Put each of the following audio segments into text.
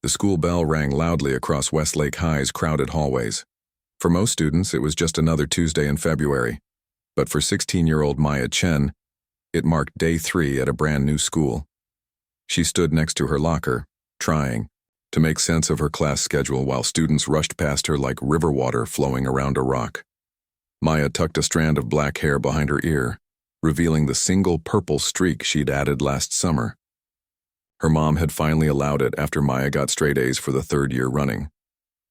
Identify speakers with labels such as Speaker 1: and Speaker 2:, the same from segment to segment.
Speaker 1: The school bell rang loudly across Westlake High's crowded hallways. For most students, it was just another Tuesday in February. But for 16-year-old Maya Chen, it marked day 3 at a brand new school. She stood next to her locker, trying to make sense of her class schedule while students rushed past her like river water flowing around a rock. Maya tucked a strand of black hair behind her ear, revealing the single purple streak she'd added last summer. Her mom had finally allowed it after Maya got straight A's for the 3rd year running.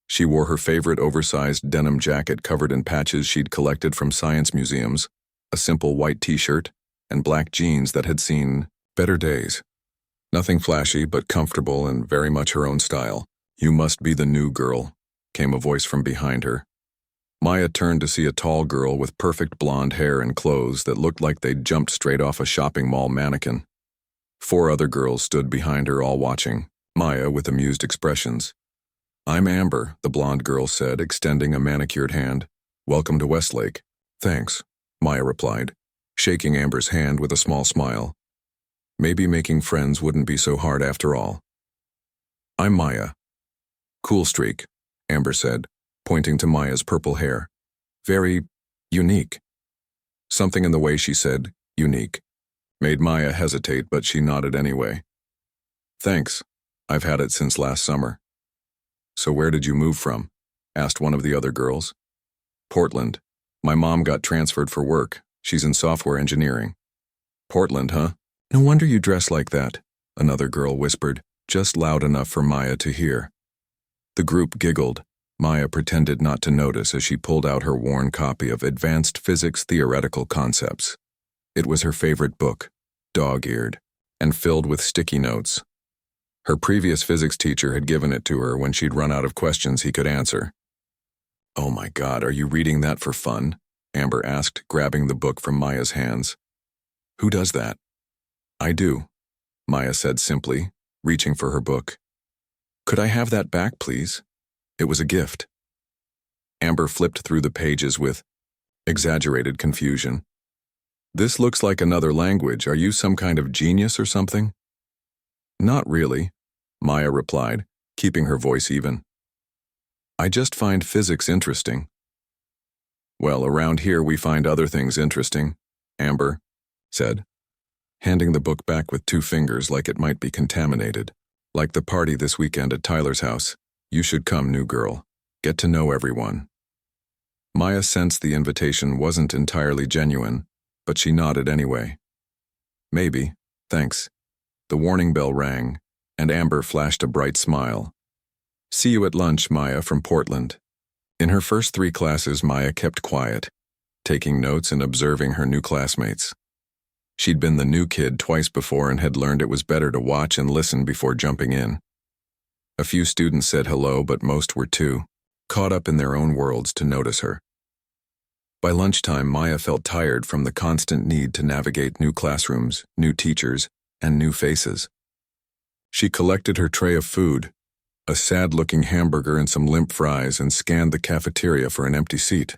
Speaker 1: She wore her favorite oversized denim jacket covered in patches she'd collected from science museums, a simple white t-shirt, and black jeans that had seen better days. Nothing flashy, but comfortable and very much her own style. "You must be the new girl," came a voice from behind her. Maya turned to see a tall girl with perfect blonde hair and clothes that looked like they'd jumped straight off a shopping mall mannequin. 4 other girls stood behind her, all watching, Maya with amused expressions. "I'm Amber," the blonde girl said, extending a manicured hand. "Welcome to Westlake." "Thanks," Maya replied, shaking Amber's hand with a small smile. Maybe making friends wouldn't be so hard after all. "I'm Maya." "Cool streak," Amber said, pointing to Maya's purple hair. "Very unique." Something in the way she said, "unique," made Maya hesitate, but she nodded anyway. "Thanks. I've had it since last summer." "So where did you move from?" asked one of the other girls. "Portland. My mom got transferred for work. She's in software engineering." "Portland, huh? No wonder you dress like that," another girl whispered, just loud enough for Maya to hear. The group giggled. Maya pretended not to notice as she pulled out her worn copy of Advanced Physics Theoretical Concepts. It was her favorite book, dog-eared, and filled with sticky notes. Her previous physics teacher had given it to her when she'd run out of questions he could answer. "Oh my God, are you reading that for fun?" Amber asked, grabbing the book from Maya's hands. "Who does that?" "I do," Maya said simply, reaching for her book. "Could I have that back, please? It was a gift." Amber flipped through the pages with exaggerated confusion. "This looks like another language. Are you some kind of genius or something?" "Not really," Maya replied, keeping her voice even. "I just find physics interesting." "Well, around here we find other things interesting," Amber said, handing the book back with 2 fingers like it might be contaminated. "Like the party this weekend at Tyler's house. You should come, new girl. Get to know everyone." Maya sensed the invitation wasn't entirely genuine, but she nodded anyway. "Maybe, thanks." The warning bell rang, and Amber flashed a bright smile. "See you at lunch, Maya from Portland." In her first 3 classes, Maya kept quiet, taking notes and observing her new classmates. She'd been the new kid twice before and had learned it was better to watch and listen before jumping in. A few students said hello, but most were too caught up in their own worlds to notice her. By lunchtime, Maya felt tired from the constant need to navigate new classrooms, new teachers, and new faces. She collected her tray of food, a sad-looking hamburger and some limp fries, and scanned the cafeteria for an empty seat.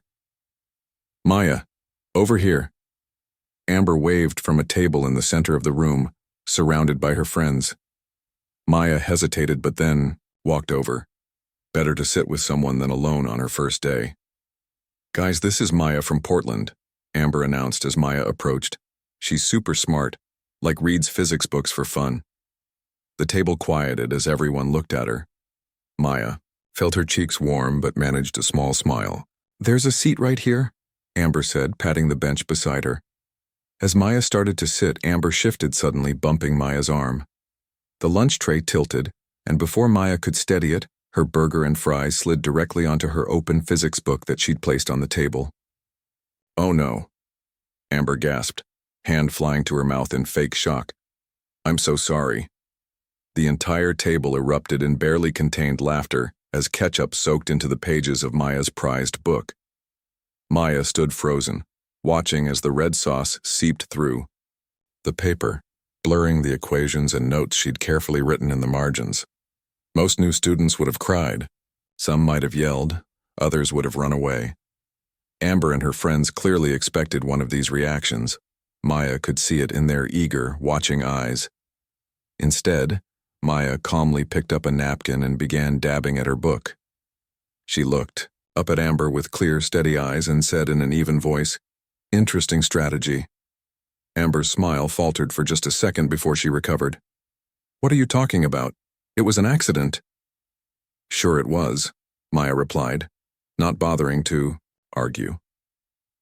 Speaker 1: "Maya, over here." Amber waved from a table in the center of the room, surrounded by her friends. Maya hesitated but then walked over. Better to sit with someone than alone on her first day. "Guys, this is Maya from Portland," Amber announced as Maya approached. "She's super smart, like reads physics books for fun." The table quieted as everyone looked at her. Maya felt her cheeks warm but managed a small smile. "There's a seat right here," Amber said, patting the bench beside her. As Maya started to sit, Amber shifted suddenly, bumping Maya's arm. The lunch tray tilted, and before Maya could steady it, her burger and fries slid directly onto her open physics book that she'd placed on the table. "Oh no," Amber gasped, hand flying to her mouth in fake shock. "I'm so sorry." The entire table erupted in barely contained laughter as ketchup soaked into the pages of Maya's prized book. Maya stood frozen, watching as the red sauce seeped through the paper, blurring the equations and notes she'd carefully written in the margins. Most new students would have cried. Some might have yelled, others would have run away. Amber and her friends clearly expected one of these reactions. Maya could see it in their eager, watching eyes. Instead, Maya calmly picked up a napkin and began dabbing at her book. She looked up at Amber with clear, steady eyes and said in an even voice, "Interesting strategy." Amber's smile faltered for just a second before she recovered. "What are you talking about? It was an accident." "Sure it was," Maya replied, not bothering to argue.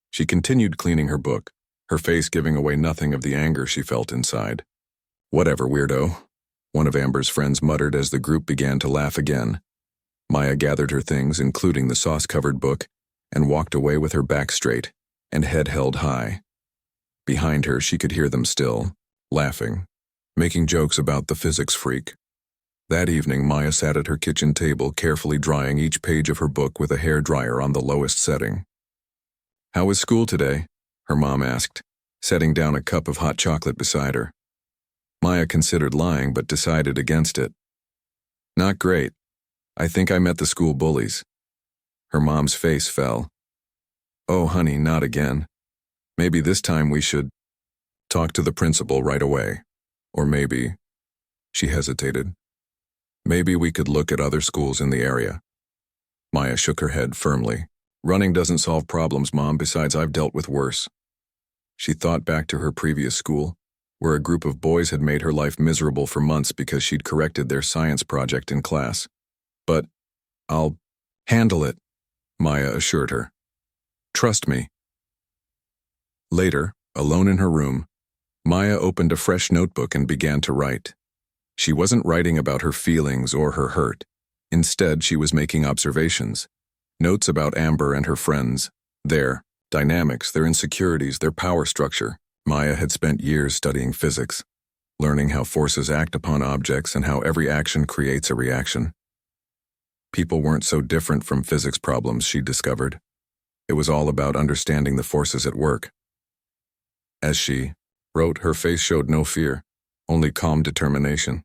Speaker 1: She continued cleaning her book, her face giving away nothing of the anger she felt inside. "Whatever, weirdo," one of Amber's friends muttered as the group began to laugh again. Maya gathered her things, including the sauce-covered book, and walked away with her back straight and head held high. Behind her, she could hear them still, laughing, making jokes about the physics freak. That evening, Maya sat at her kitchen table, carefully drying each page of her book with a hairdryer on the lowest setting. "How was school today?" her mom asked, setting down a cup of hot chocolate beside her. Maya considered lying but decided against it. "Not great. I think I met the school bullies." Her mom's face fell. "Oh, honey, not again. Maybe this time we should talk to the principal right away. Or maybe," she hesitated, "maybe we could look at other schools in the area." Maya shook her head firmly. "Running doesn't solve problems, Mom. Besides, I've dealt with worse." She thought back to her previous school, where a group of boys had made her life miserable for months because she'd corrected their science project in class. "But I'll handle it," Maya assured her. "Trust me." Later, alone in her room, Maya opened a fresh notebook and began to write. She wasn't writing about her feelings or her hurt. Instead, she was making observations, notes about Amber and her friends, their dynamics, their insecurities, their power structure. Maya had spent years studying physics, learning how forces act upon objects and how every action creates a reaction. People weren't so different from physics problems, she discovered. It was all about understanding the forces at work. As she wrote, her face showed no fear, only calm determination.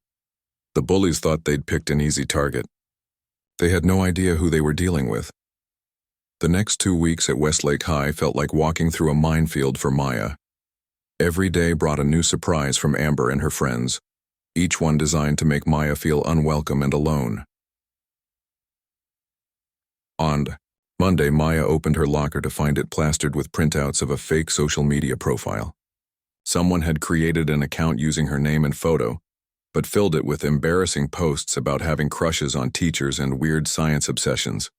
Speaker 1: The bullies thought they'd picked an easy target. They had no idea who they were dealing with. The next 2 weeks at Westlake High felt like walking through a minefield for Maya. Every day brought a new surprise from Amber and her friends, each one designed to make Maya feel unwelcome and alone. On Monday, Maya opened her locker to find it plastered with printouts of a fake social media profile. Someone had created an account using her name and photo, but filled it with embarrassing posts about having crushes on teachers and weird science obsessions.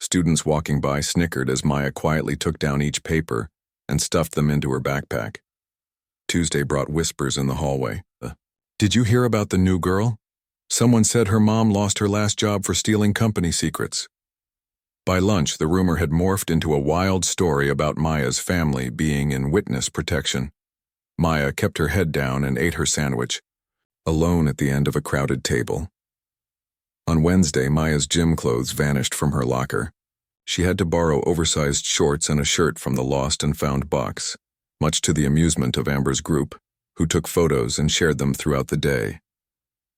Speaker 1: Students walking by snickered as Maya quietly took down each paper and stuffed them into her backpack. Tuesday brought whispers in the hallway. "Did you hear about the new girl? Someone said her mom lost her last job for stealing company secrets." By lunch, the rumor had morphed into a wild story about Maya's family being in witness protection. Maya kept her head down and ate her sandwich, alone at the end of a crowded table. On Wednesday, Maya's gym clothes vanished from her locker. She had to borrow oversized shorts and a shirt from the lost and found box, much to the amusement of Amber's group, who took photos and shared them throughout the day.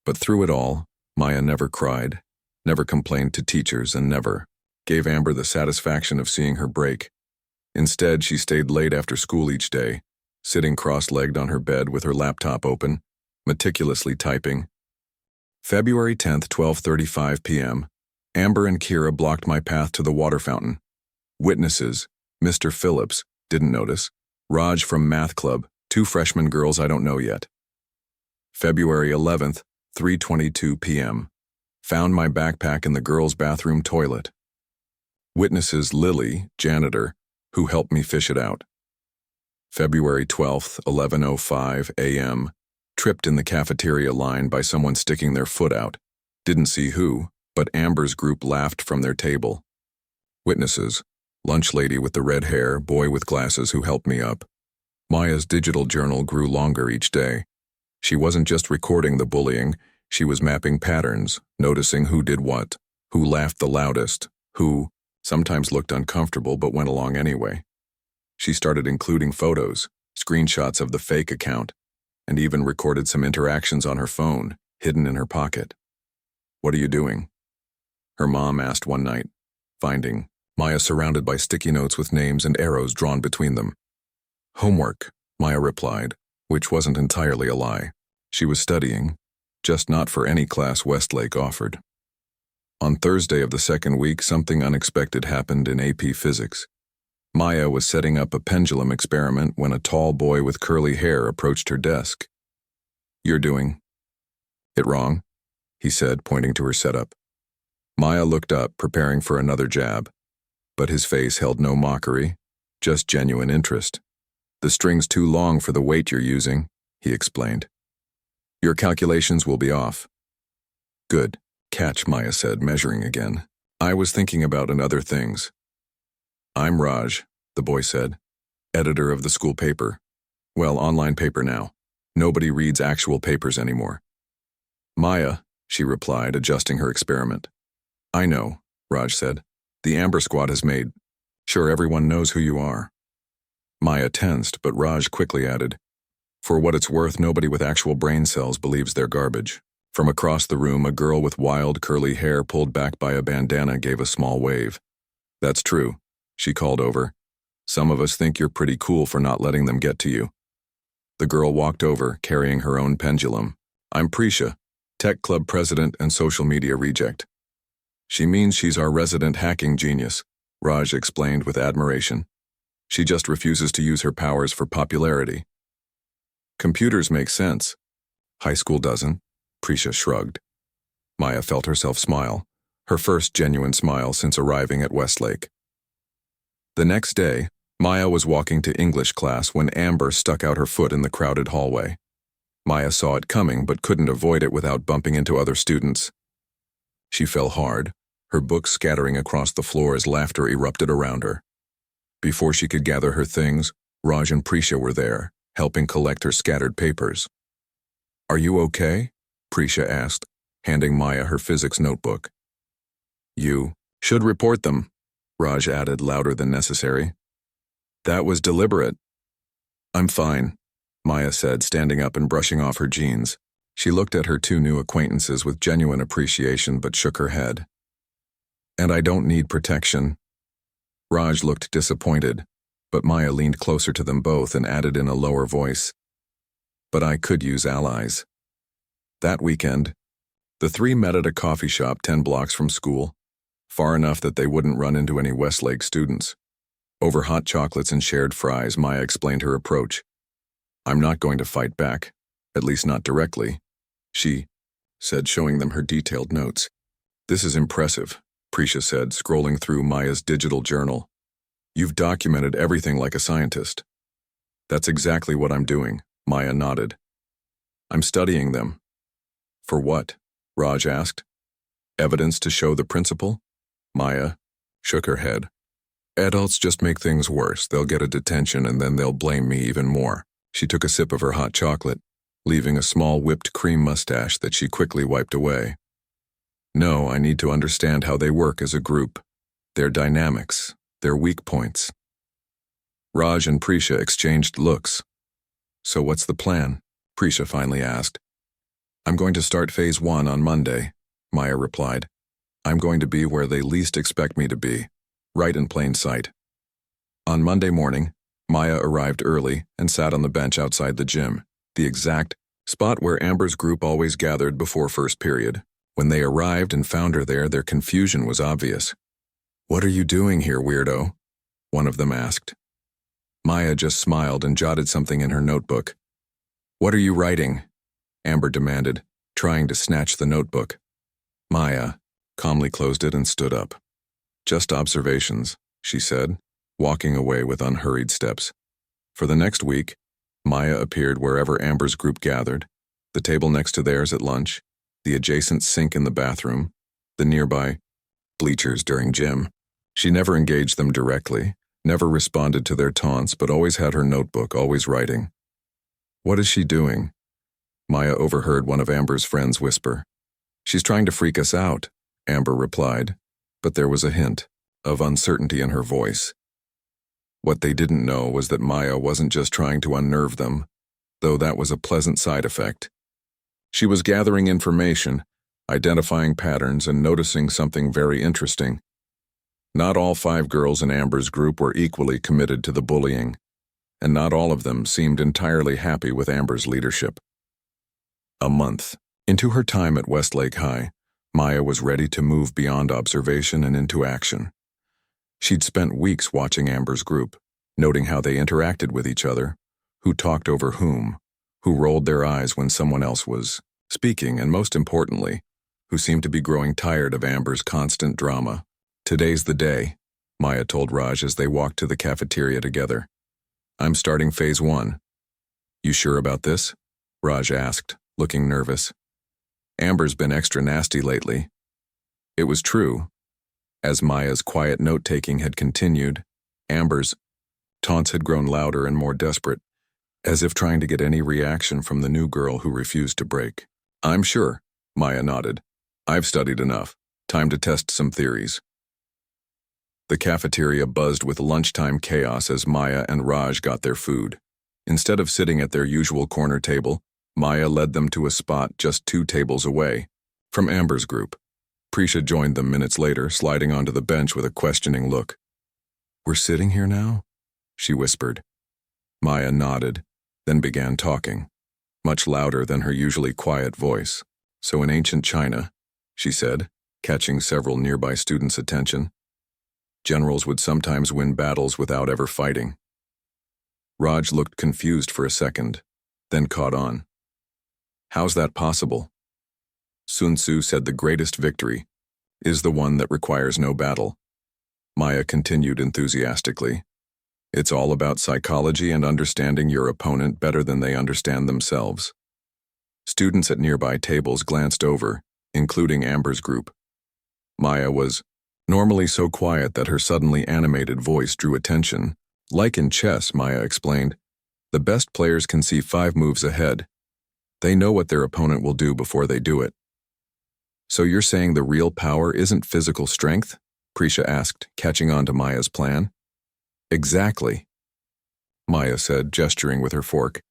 Speaker 1: But through it all, Maya never cried, never complained to teachers, and never gave Amber the satisfaction of seeing her break. Instead, she stayed late after school each day, sitting cross-legged on her bed with her laptop open, meticulously typing. February 10th, 12:35 p.m. Amber and Kira blocked my path to the water fountain. Witnesses: Mr. Phillips, didn't notice. Raj from math club, 2 freshman girls I don't know yet. February 11th, 3:22 p.m. Found my backpack in the girls' bathroom toilet. Witnesses: Lily, janitor, who helped me fish it out. February 12th, 11:05 a.m. Tripped in the cafeteria line by someone sticking their foot out. Didn't see who, but Amber's group laughed from their table. Witnesses: lunch lady with the red hair, boy with glasses who helped me up. Maya's digital journal grew longer each day. She wasn't just recording the bullying, she was mapping patterns, noticing who did what, who laughed the loudest, who sometimes looked uncomfortable but went along anyway. She started including photos, screenshots of the fake account, and even recorded some interactions on her phone, hidden in her pocket. "What are you doing?" her mom asked one night, finding Maya surrounded by sticky notes with names and arrows drawn between them. "Homework," Maya replied, which wasn't entirely a lie. She was studying, just not for any class Westlake offered. On Thursday of the second week, something unexpected happened in AP Physics. Maya was setting up a pendulum experiment when a tall boy with curly hair approached her desk. "You're doing it wrong," he said, pointing to her setup. Maya looked up, preparing for another jab, but his face held no mockery, just genuine interest. "The string's too long for the weight you're using," he explained. "Your calculations will be off." "Good catch," Maya said, measuring again. "I was thinking about other things." "I'm Raj," the boy said, "editor of the school paper. Well, online paper now. Nobody reads actual papers anymore." "Maya," she replied, adjusting her experiment. "I know," Raj said. "The Amber Squad has made sure everyone knows who you are." Maya tensed, but Raj quickly added, "For what it's worth, nobody with actual brain cells believes they're garbage." From across the room, a girl with wild, curly hair pulled back by a bandana gave a small wave. "That's true," she called over. "Some of us think you're pretty cool for not letting them get to you." The girl walked over, carrying her own pendulum. "I'm Prisha, Tech Club president and social media reject." "She means she's our resident hacking genius," Raj explained with admiration. "She just refuses to use her powers for popularity." "Computers make sense. High school doesn't," Prisha shrugged. Maya felt herself smile, her first genuine smile since arriving at Westlake. The next day, Maya was walking to English class when Amber stuck out her foot in the crowded hallway. Maya saw it coming but couldn't avoid it without bumping into other students. She fell hard, her books scattering across the floor as laughter erupted around her. Before she could gather her things, Raj and Prisha were there, helping collect her scattered papers. "Are you okay?" Prisha asked, handing Maya her physics notebook. "You should report them," Raj added louder than necessary. "That was deliberate." "I'm fine," Maya said, standing up and brushing off her jeans. She looked at her two new acquaintances with genuine appreciation but shook her head. "And I don't need protection." Raj looked disappointed, but Maya leaned closer to them both and added in a lower voice, "But I could use allies." That weekend, the three met at a coffee shop 10 blocks from school, far enough that they wouldn't run into any Westlake students. Over hot chocolates and shared fries, Maya explained her approach. "I'm not going to fight back, at least not directly," she said, showing them her detailed notes. "This is impressive," Prisha said, scrolling through Maya's digital journal. "You've documented everything like a scientist." "That's exactly what I'm doing," Maya nodded. "I'm studying them." "For what?" Raj asked. "Evidence to show the principle?" Maya shook her head. "Adults just make things worse. They'll get a detention and then they'll blame me even more." She took a sip of her hot chocolate, leaving a small whipped cream mustache that she quickly wiped away. "No, I need to understand how they work as a group, their dynamics, their weak points." Raj and Prisha exchanged looks. "So what's the plan?" Prisha finally asked. "I'm going to start phase 1 on Monday," Maya replied. "I'm going to be where they least expect me to be, right in plain sight." On Monday morning, Maya arrived early and sat on the bench outside the gym, the exact spot where Amber's group always gathered before first period. When they arrived and found her there, their confusion was obvious. "What are you doing here, weirdo?" one of them asked. Maya just smiled and jotted something in her notebook. "What are you writing?" Amber demanded, trying to snatch the notebook. Maya calmly closed it and stood up. "Just observations," she said, walking away with unhurried steps. For the next week, Maya appeared wherever Amber's group gathered, the table next to theirs at lunch, the adjacent sink in the bathroom, the nearby bleachers during gym. She never engaged them directly, never responded to their taunts, but always had her notebook, always writing. "What is she doing?" Maya overheard one of Amber's friends whisper. "She's trying to freak us out," Amber replied, but there was a hint of uncertainty in her voice. What they didn't know was that Maya wasn't just trying to unnerve them, though that was a pleasant side effect. She was gathering information, identifying patterns, and noticing something very interesting. Not all 5 girls in Amber's group were equally committed to the bullying, and not all of them seemed entirely happy with Amber's leadership. A month Into her time at Westlake High, Maya was ready to move beyond observation and into action. She'd spent weeks watching Amber's group, noting how they interacted with each other, who talked over whom, who rolled their eyes when someone else was speaking, and most importantly, who seemed to be growing tired of Amber's constant drama. "Today's the day," Maya told Raj as they walked to the cafeteria together. "I'm starting phase 1. "You sure about this?" Raj asked, looking nervous. "Amber's been extra nasty lately." It was true. As Maya's quiet note-taking had continued, Amber's taunts had grown louder and more desperate, as if trying to get any reaction from the new girl who refused to break. "I'm sure," Maya nodded. "I've studied enough. Time to test some theories." The cafeteria buzzed with lunchtime chaos as Maya and Raj got their food. Instead of sitting at their usual corner table, Maya led them to a spot just 2 tables away from Amber's group. Prisha joined them minutes later, sliding onto the bench with a questioning look. "We're sitting here now?" she whispered. Maya nodded, then began talking, much louder than her usually quiet voice. "So in ancient China," she said, catching several nearby students' attention, "generals would sometimes win battles without ever fighting." Raj looked confused for a second, then caught on. "How's that possible?" "Sun Tzu said the greatest victory is the one that requires no battle." Maya continued enthusiastically. "It's all about psychology and understanding your opponent better than they understand themselves." Students at nearby tables glanced over, including Amber's group. Maya was normally so quiet that her suddenly animated voice drew attention. "Like in chess," Maya explained, "the best players can see 5 moves ahead. They know what their opponent will do before they do it." "So you're saying the real power isn't physical strength?" Prisha asked, catching on to Maya's plan. "Exactly," Maya said, gesturing with her fork.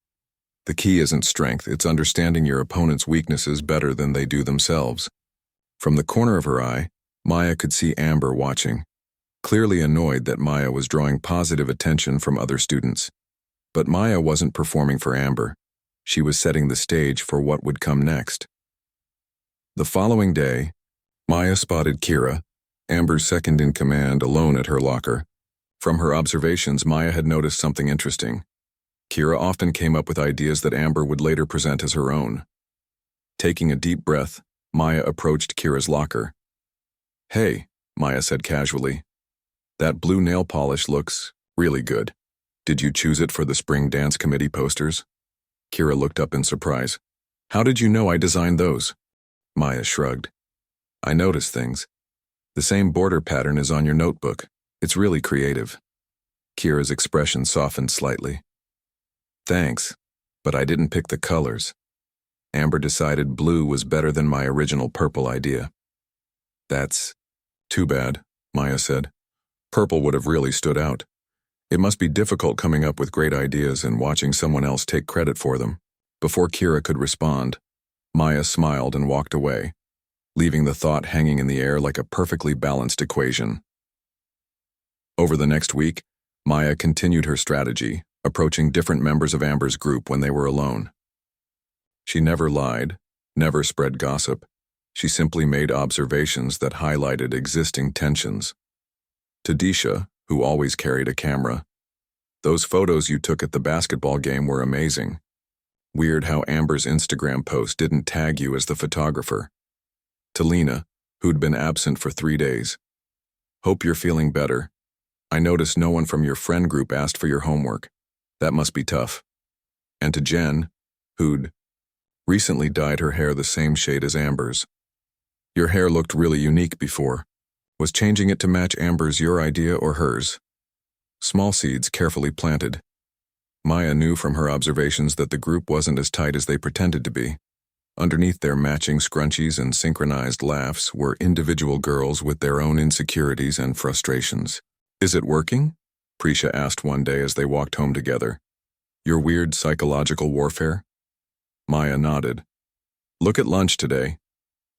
Speaker 1: "The key isn't strength, it's understanding your opponent's weaknesses better than they do themselves." From the corner of her eye, Maya could see Amber watching, clearly annoyed that Maya was drawing positive attention from other students. But Maya wasn't performing for Amber. She was setting the stage for what would come next. The following day, Maya spotted Kira, Amber's second-in-command, alone at her locker. From her observations, Maya had noticed something interesting. Kira often came up with ideas that Amber would later present as her own. Taking a deep breath, Maya approached Kira's locker. "Hey," Maya said casually. "That blue nail polish looks really good. Did you choose it for the spring dance committee posters?" Kira looked up in surprise. "How did you know I designed those?" Maya shrugged. "I notice things. The same border pattern is on your notebook. It's really creative." Kira's expression softened slightly. "Thanks, but I didn't pick the colors. Amber decided blue was better than my original purple idea." "That's too bad," Maya said. "Purple would have really stood out. It must be difficult coming up with great ideas and watching someone else take credit for them." Before Kira could respond, Maya smiled and walked away, leaving the thought hanging in the air like a perfectly balanced equation. Over the next week, Maya continued her strategy, approaching different members of Amber's group when they were alone. She never lied, never spread gossip. She simply made observations that highlighted existing tensions. To Disha, who always carried a camera, "Those photos you took at the basketball game were amazing. Weird how Amber's Instagram post didn't tag you as the photographer." To Lena, who'd been absent for 3 days, "Hope you're feeling better. I noticed no one from your friend group asked for your homework. That must be tough." And to Jen, who'd recently dyed her hair the same shade as Amber's, "Your hair looked really unique before. Was changing it to match Amber's your idea or hers?" Small seeds carefully planted. Maya knew from her observations that the group wasn't as tight as they pretended to be. Underneath their matching scrunchies and synchronized laughs were individual girls with their own insecurities and frustrations. "Is it working?" Prisha asked one day as they walked home together. "Your weird psychological warfare?" Maya nodded. "Look at lunch today.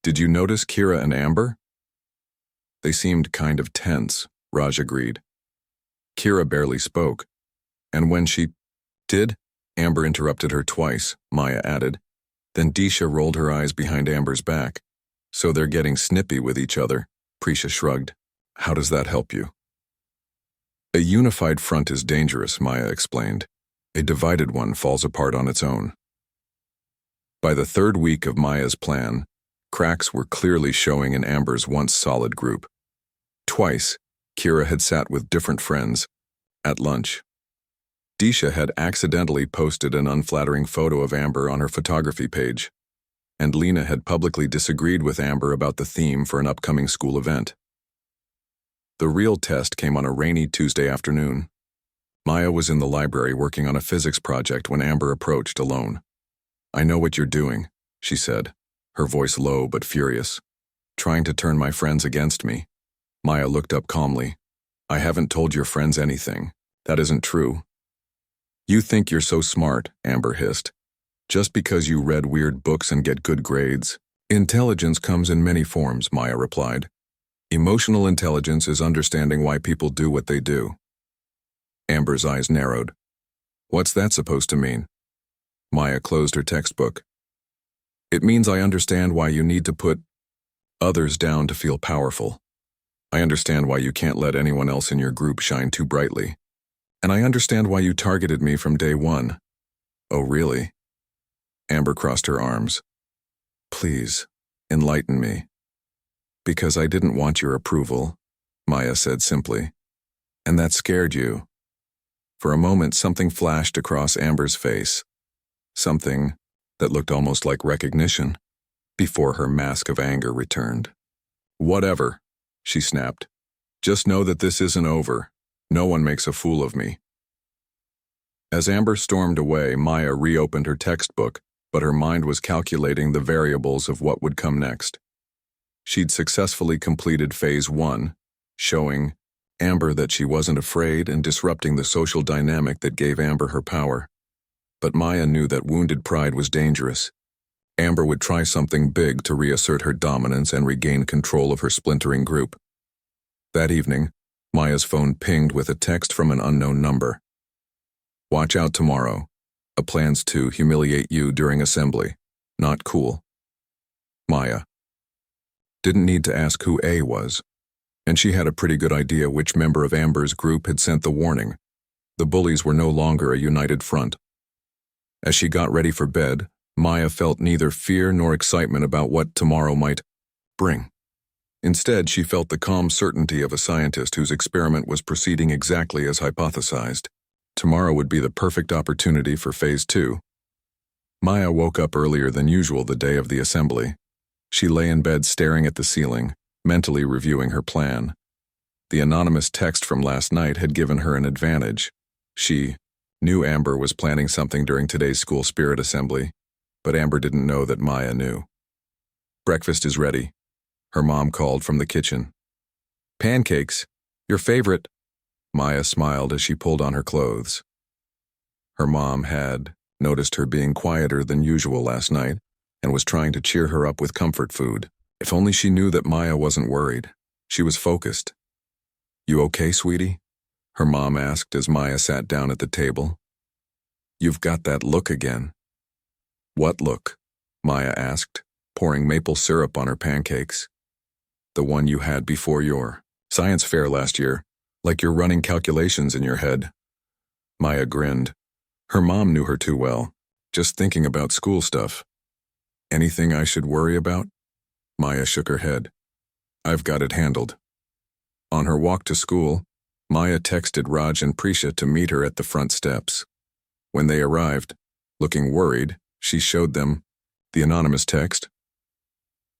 Speaker 1: Did you notice Kira and Amber?" "They seemed kind of tense," Raj agreed. "Kira barely spoke. And when she did," Amber interrupted her twice, Maya added. Then Disha rolled her eyes behind Amber's back. So they're getting snippy with each other, Prisha shrugged. How does that help you? A unified front is dangerous, Maya explained. A divided one falls apart on its own. By the third week of Maya's plan, cracks were clearly showing in Amber's once solid group. Twice, Kira had sat with different friends at lunch. Disha had accidentally posted an unflattering photo of Amber on her photography page, and Lena had publicly disagreed with Amber about the theme for an upcoming school event. The real test came on a rainy Tuesday afternoon. Maya was in the library working on a physics project when Amber approached alone. I know what you're doing, she said, her voice low but furious. Trying to turn my friends against me. Maya looked up calmly. I haven't told your friends anything. That isn't true. You think you're so smart, Amber hissed. Just because you read weird books and get good grades. Intelligence comes in many forms, Maya replied. Emotional intelligence is understanding why people do what they do. Amber's eyes narrowed. What's that supposed to mean? Maya closed her textbook. It means I understand why you need to put others down to feel powerful. I understand why you can't let anyone else in your group shine too brightly. And I understand why you targeted me from day one. Oh, really? Amber crossed her arms. Please, enlighten me. Because I didn't want your approval, Maya said simply. And that scared you. For a moment, something flashed across Amber's face. Something that looked almost like recognition, before her mask of anger returned. Whatever, she snapped. Just know that this isn't over. No one makes a fool of me. As Amber stormed away, Maya reopened her textbook, but her mind was calculating the variables of what would come next. She'd successfully completed Phase 1, showing Amber that she wasn't afraid and disrupting the social dynamic that gave Amber her power. But Maya knew that wounded pride was dangerous. Amber would try something big to reassert her dominance and regain control of her splintering group. That evening, Maya's phone pinged with a text from an unknown number. Watch out tomorrow. A plans to humiliate you during assembly. Not cool. Maya. Didn't need to ask who A was. And she had a pretty good idea which member of Amber's group had sent the warning. The bullies were no longer a united front. As she got ready for bed, Maya felt neither fear nor excitement about what tomorrow might bring. Instead, she felt the calm certainty of a scientist whose experiment was proceeding exactly as hypothesized. Tomorrow would be the perfect opportunity for Phase 2. Maya woke up earlier than usual the day of the assembly. She lay in bed staring at the ceiling, mentally reviewing her plan. The anonymous text from last night had given her an advantage. She knew Amber was planning something during today's school spirit assembly, but Amber didn't know that Maya knew. Breakfast is ready, her mom called from the kitchen. Pancakes, your favorite. Maya smiled as she pulled on her clothes. Her mom had noticed her being quieter than usual last night and was trying to cheer her up with comfort food. If only she knew that Maya wasn't worried. She was focused. You okay, sweetie? Her mom asked as Maya sat down at the table. You've got that look again. What look? Maya asked, pouring maple syrup on her pancakes. The one you had before your science fair last year, like you're running calculations in your head. Maya grinned. Her mom knew her too well, just thinking about school stuff. Anything I should worry about? Maya shook her head. I've got it handled. On her walk to school, Maya texted Raj and Prisha to meet her at the front steps. When they arrived, looking worried, she showed them the anonymous text.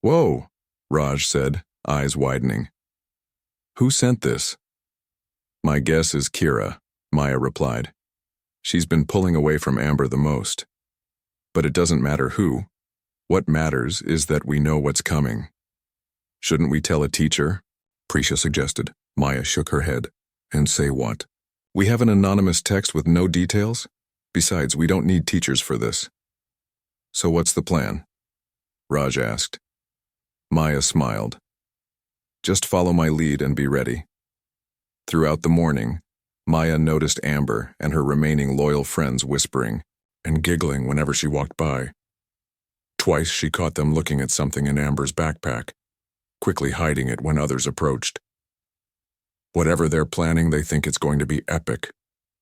Speaker 1: Whoa, Raj said, eyes widening. Who sent this? My guess is Kira, Maya replied. She's been pulling away from Amber the most. But it doesn't matter who. What matters is that we know what's coming. Shouldn't we tell a teacher? Prisha suggested. Maya shook her head. And say what? We have an anonymous text with no details? Besides, we don't need teachers for this. So what's the plan? Raj asked. Maya smiled. Just follow my lead and be ready. Throughout the morning, Maya noticed Amber and her remaining loyal friends whispering and giggling whenever she walked by. Twice she caught them looking at something in Amber's backpack, quickly hiding it when others approached. "Whatever they're planning, they think it's going to be epic,"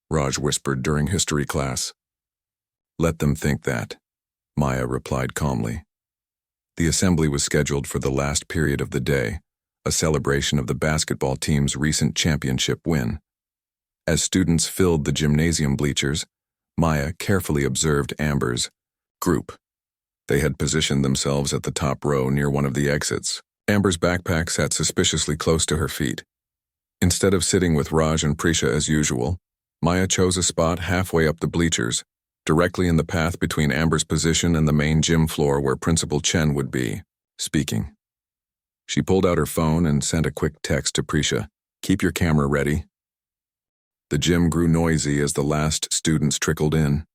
Speaker 1: Raj whispered during history class. "Let them think that," Maya replied calmly. The assembly was scheduled for the last period of the day, a celebration of the basketball team's recent championship win. As students filled the gymnasium bleachers, Maya carefully observed Amber's group. They had positioned themselves at the top row near one of the exits. Amber's backpack sat suspiciously close to her feet. Instead of sitting with Raj and Prisha as usual, Maya chose a spot halfway up the bleachers, directly in the path between Amber's position and the main gym floor where Principal Chen would be speaking. She pulled out her phone and sent a quick text to Prisha, "Keep your camera ready." The gym grew noisy as the last students trickled in.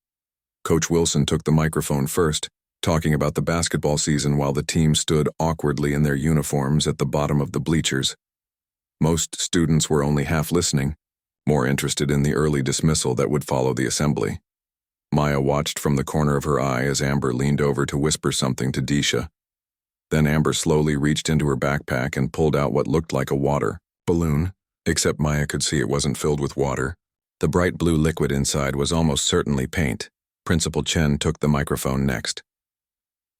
Speaker 1: Coach Wilson took the microphone first, talking about the basketball season while the team stood awkwardly in their uniforms at the bottom of the bleachers. Most students were only half listening, more interested in the early dismissal that would follow the assembly. Maya watched from the corner of her eye as Amber leaned over to whisper something to Disha. Then Amber slowly reached into her backpack and pulled out what looked like a water balloon, except Maya could see it wasn't filled with water. The bright blue liquid inside was almost certainly paint. Principal Chen took the microphone next.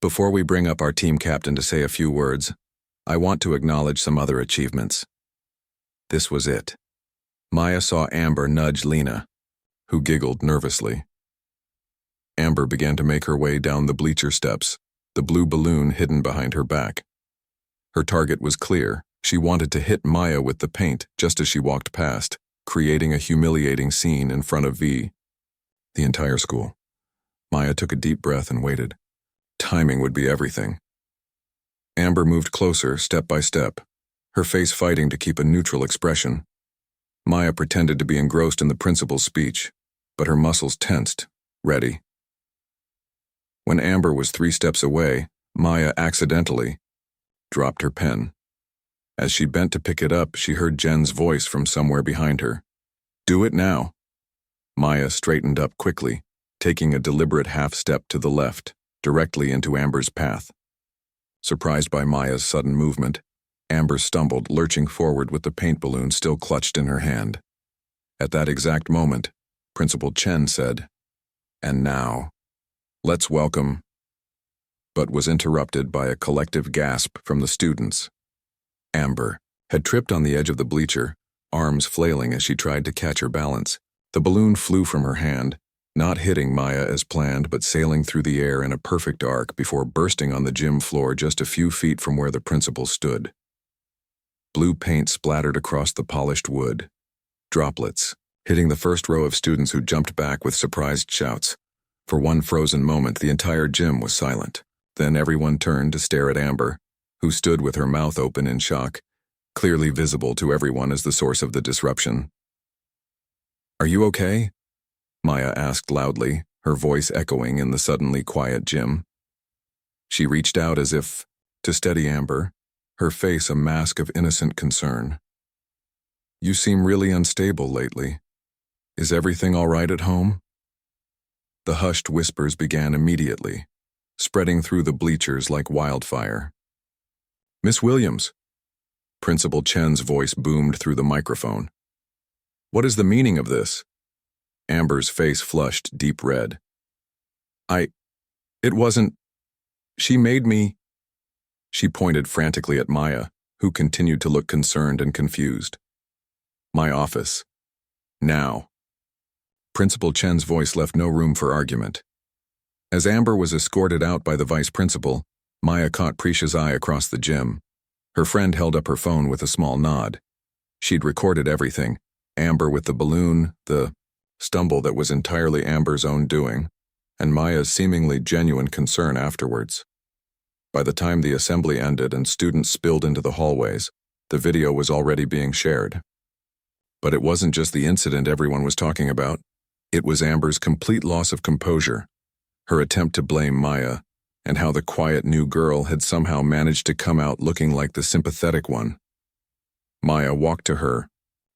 Speaker 1: "Before we bring up our team captain to say a few words, I want to acknowledge some other achievements." This was it. Maya saw Amber nudge Lena, who giggled nervously. Amber began to make her way down the bleacher steps, the blue balloon hidden behind her back. Her target was clear. She wanted to hit Maya with the paint just as she walked past, creating a humiliating scene in front of the entire school. Maya took a deep breath and waited. Timing would be everything. Amber moved closer, step by step, her face fighting to keep a neutral expression. Maya pretended to be engrossed in the principal's speech, but her muscles tensed, ready. When Amber was 3 steps away, Maya accidentally dropped her pen. As she bent to pick it up, she heard Jen's voice from somewhere behind her. "Do it now." Maya straightened up quickly, taking a deliberate half step to the left, directly into Amber's path. Surprised by Maya's sudden movement, Amber stumbled, lurching forward with the paint balloon still clutched in her hand. At that exact moment, Principal Chen said, "And now, let's welcome," but was interrupted by a collective gasp from the students. Amber had tripped on the edge of the bleacher, arms flailing as she tried to catch her balance. The balloon flew from her hand, not hitting Maya as planned but sailing through the air in a perfect arc before bursting on the gym floor just a few feet from where the principal stood. Blue paint splattered across the polished wood, droplets, hitting the first row of students who jumped back with surprised shouts. For one frozen moment, the entire gym was silent. Then everyone turned to stare at Amber, who stood with her mouth open in shock, clearly visible to everyone as the source of the disruption. "Are you okay?" Maya asked loudly, her voice echoing in the suddenly quiet gym. She reached out as if to steady Amber, her face a mask of innocent concern. "You seem really unstable lately. Is everything all right at home?" The hushed whispers began immediately, spreading through the bleachers like wildfire. "Miss Williams," Principal Chen's voice boomed through the microphone. "What is the meaning of this?" Amber's face flushed deep red. It wasn't. She made me." She pointed frantically at Maya, who continued to look concerned and confused. "My office. Now." Principal Chen's voice left no room for argument. As Amber was escorted out by the vice principal, Maya caught Prisha's eye across the gym. Her friend held up her phone with a small nod. She'd recorded everything, Amber with the balloon, the stumble that was entirely Amber's own doing, and Maya's seemingly genuine concern afterwards. By the time the assembly ended and students spilled into the hallways, the video was already being shared. But it wasn't just the incident everyone was talking about. It was Amber's complete loss of composure, her attempt to blame Maya, and how the quiet new girl had somehow managed to come out looking like the sympathetic one. Maya walked to her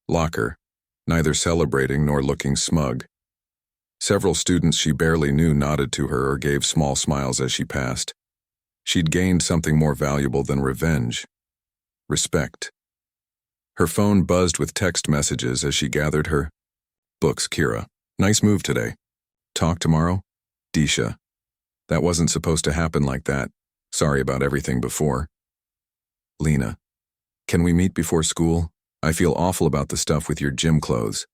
Speaker 1: locker, neither celebrating nor looking smug. Several students she barely knew nodded to her or gave small smiles as she passed. She'd gained something more valuable than revenge: respect. Her phone buzzed with text messages as she gathered her books. Kira. Nice move today. Talk tomorrow? Disha. That wasn't supposed to happen like that. Sorry about everything before. Lena. Can we meet before school? I feel awful about the stuff with your gym clothes.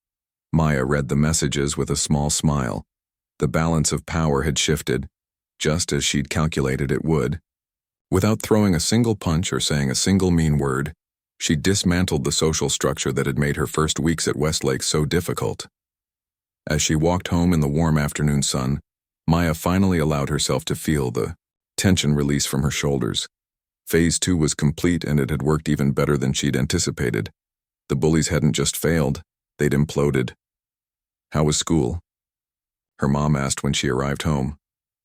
Speaker 1: Maya read the messages with a small smile. The balance of power had shifted, just as she'd calculated it would. Without throwing a single punch or saying a single mean word, she dismantled the social structure that had made her first weeks at Westlake so difficult. As she walked home in the warm afternoon sun, Maya finally allowed herself to feel the tension release from her shoulders. Phase 2 was complete, and it had worked even better than she'd anticipated. The bullies hadn't just failed, they'd imploded. How was school? Her mom asked when she arrived home.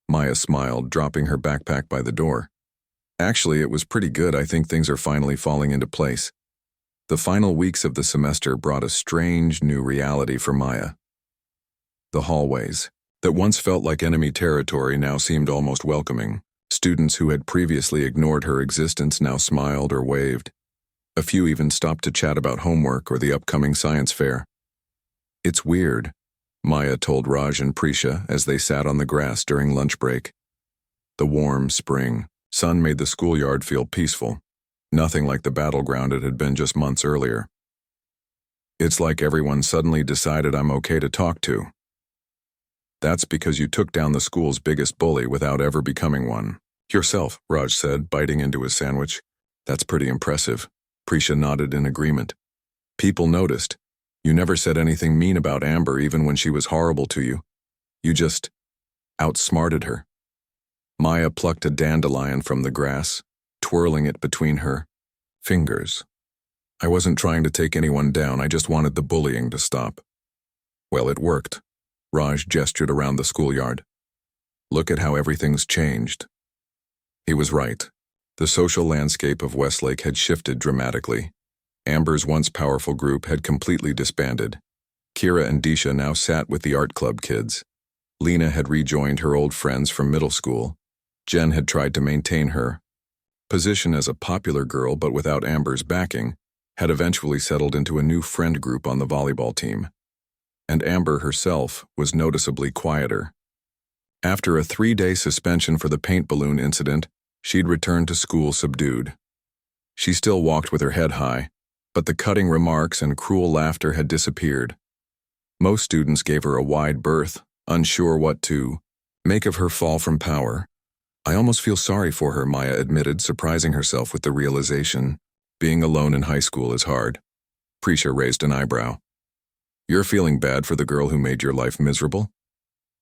Speaker 1: Maya smiled, dropping her backpack by the door. Actually, it was pretty good. I think things are finally falling into place. The final weeks of the semester brought a strange new reality for Maya. The hallways, that once felt like enemy territory, now seemed almost welcoming. Students who had previously ignored her existence now smiled or waved. A few even stopped to chat about homework or the upcoming science fair. It's weird, Maya told Raj and Prisha as they sat on the grass during lunch break. The warm spring sun made the schoolyard feel peaceful, nothing like the battleground it had been just months earlier. It's like everyone suddenly decided I'm okay to talk to. That's because you took down the school's biggest bully without ever becoming one. Yourself, Raj said, biting into his sandwich. That's pretty impressive. Prisha nodded in agreement. People noticed. You never said anything mean about Amber even when she was horrible to you. You just outsmarted her. Maya plucked a dandelion from the grass, twirling it between her fingers. I wasn't trying to take anyone down, I just wanted the bullying to stop. Well, it worked. Raj gestured around the schoolyard. Look at how everything's changed. He was right. The social landscape of Westlake had shifted dramatically. Amber's once powerful group had completely disbanded. Kira and Disha now sat with the art club kids. Lena had rejoined her old friends from middle school. Jen had tried to maintain her position as a popular girl, but without Amber's backing, had eventually settled into a new friend group on the volleyball team. And Amber herself was noticeably quieter. After a 3-day suspension for the paint balloon incident, she'd returned to school subdued. She still walked with her head high, but the cutting remarks and cruel laughter had disappeared. Most students gave her a wide berth, unsure what to make of her fall from power. I almost feel sorry for her, Maya admitted, surprising herself with the realization. Being alone in high school is hard. Prisha raised an eyebrow. You're feeling bad for the girl who made your life miserable?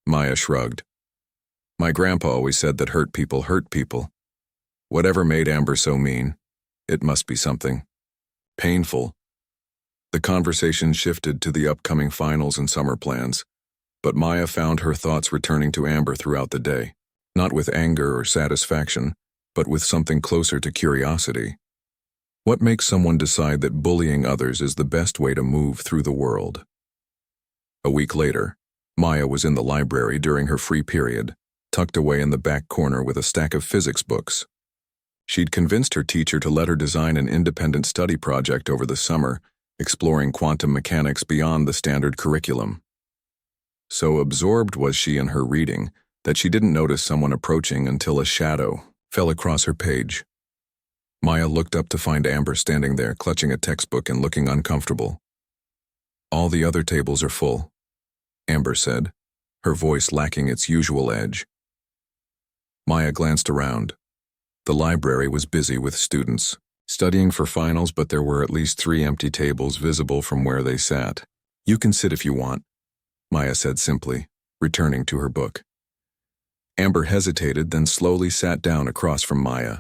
Speaker 1: Maya shrugged. My grandpa always said that hurt people hurt people. Whatever made Amber so mean, it must be something painful. The conversation shifted to the upcoming finals and summer plans, but Maya found her thoughts returning to Amber throughout the day, not with anger or satisfaction, but with something closer to curiosity. What makes someone decide that bullying others is the best way to move through the world? A week later, Maya was in the library during her free period, tucked away in the back corner with a stack of physics books. She'd convinced her teacher to let her design an independent study project over the summer, exploring quantum mechanics beyond the standard curriculum. So absorbed was she in her reading that she didn't notice someone approaching until a shadow fell across her page. Maya looked up to find Amber standing there, clutching a textbook and looking uncomfortable. All the other tables are full, Amber said, her voice lacking its usual edge. Maya glanced around. The library was busy with students, studying for finals, but there were at least 3 empty tables visible from where they sat. You can sit if you want, Maya said simply, returning to her book. Amber hesitated, then slowly sat down across from Maya.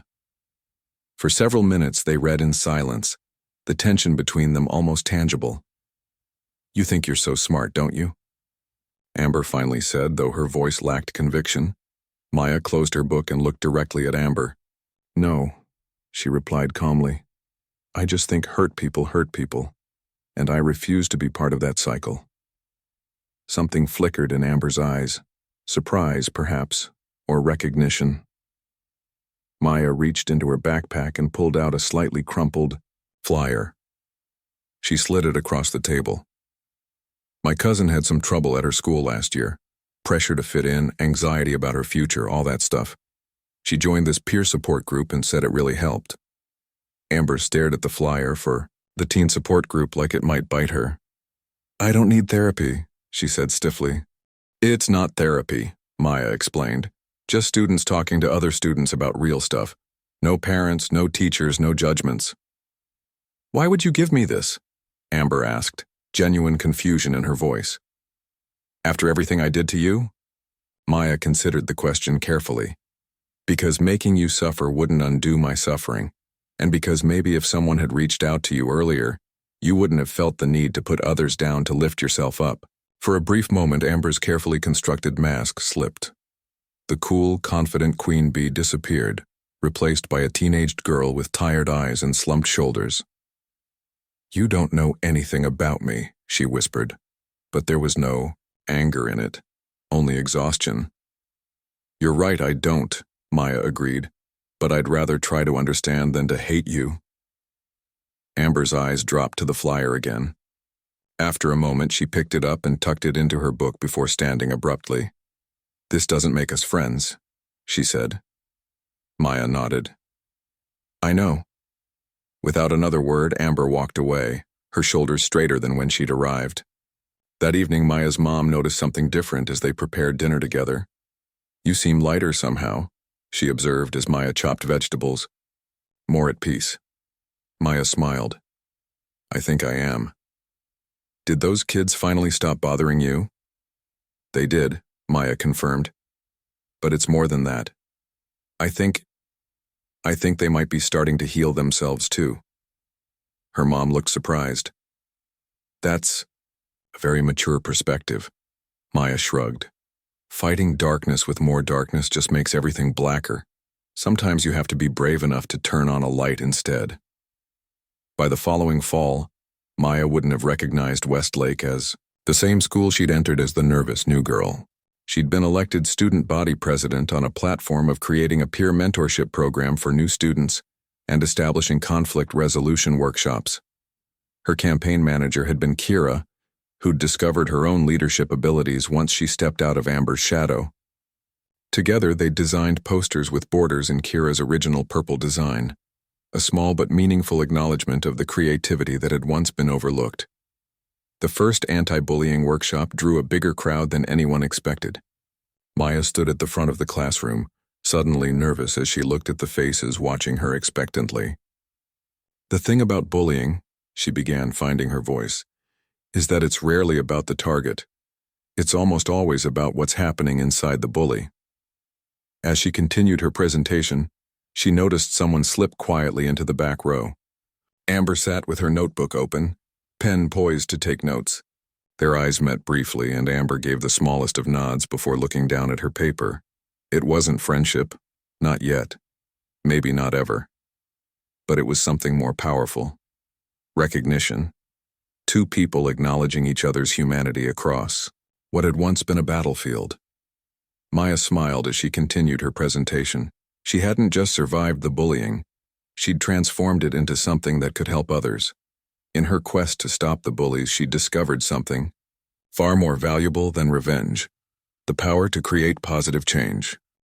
Speaker 1: For several minutes they read in silence, the tension between them almost tangible. You think you're so smart, don't you? Amber finally said, though her voice lacked conviction. Maya closed her book and looked directly at Amber. No, she replied calmly. I just think hurt people, and I refuse to be part of that cycle. Something flickered in Amber's eyes, surprise, perhaps, or recognition. Maya reached into her backpack and pulled out a slightly crumpled flyer. She slid it across the table. My cousin had some trouble at her school last year. Pressure to fit in, anxiety about her future, all that stuff. She joined this peer support group and said it really helped. Amber stared at the flyer for the teen support group like it might bite her. "I don't need therapy," she said stiffly. "It's not therapy," Maya explained. "Just students talking to other students about real stuff. No parents, no teachers, no judgments." "Why would you give me this?" Amber asked, genuine confusion in her voice. "After everything I did to you?" Maya considered the question carefully. "Because making you suffer wouldn't undo my suffering, and because maybe if someone had reached out to you earlier, you wouldn't have felt the need to put others down to lift yourself up." For a brief moment, Amber's carefully constructed mask slipped. The cool, confident queen bee disappeared, replaced by a teenaged girl with tired eyes and slumped shoulders. "You don't know anything about me," she whispered, but there was no anger in it, only exhaustion. "You're right, I don't," Maya agreed, "but I'd rather try to understand than to hate you." Amber's eyes dropped to the flyer again. After a moment, she picked it up and tucked it into her book before standing abruptly. "This doesn't make us friends," she said. Maya nodded. "I know." Without another word, Amber walked away, her shoulders straighter than when she'd arrived. That evening, Maya's mom noticed something different as they prepared dinner together. "You seem lighter somehow," she observed as Maya chopped vegetables. "More at peace." Maya smiled. "I think I am." "Did those kids finally stop bothering you?" "They did," Maya confirmed. "But it's more than that. I think they might be starting to heal themselves too." Her mom looked surprised. "That's a very mature perspective." Maya shrugged. "Fighting darkness with more darkness just makes everything blacker. Sometimes you have to be brave enough to turn on a light instead." By the following fall, Maya wouldn't have recognized Westlake as the same school she'd entered as the nervous new girl. She'd been elected student body president on a platform of creating a peer mentorship program for new students and establishing conflict resolution workshops. Her campaign manager had been Kira, who'd discovered her own leadership abilities once she stepped out of Amber's shadow. Together, they designed posters with borders in Kira's original purple design, a small but meaningful acknowledgement of the creativity that had once been overlooked. The first anti-bullying workshop drew a bigger crowd than anyone expected. Maya stood at the front of the classroom, suddenly nervous as she looked at the faces watching her expectantly. "The thing about bullying," she began, finding her voice, "is that it's rarely about the target. It's almost always about what's happening inside the bully." As she continued her presentation, she noticed someone slip quietly into the back row. Amber sat with her notebook open, pen poised to take notes. Their eyes met briefly, and Amber gave the smallest of nods before looking down at her paper. It wasn't friendship, not yet, maybe not ever. But it was something more powerful. Recognition. Two people acknowledging each other's humanity across what had once been a battlefield. Maya smiled as she continued her presentation. She hadn't just survived the bullying. She'd transformed it into something that could help others. In her quest to stop the bullies, she'd discovered something far more valuable than revenge: the power to create positive change.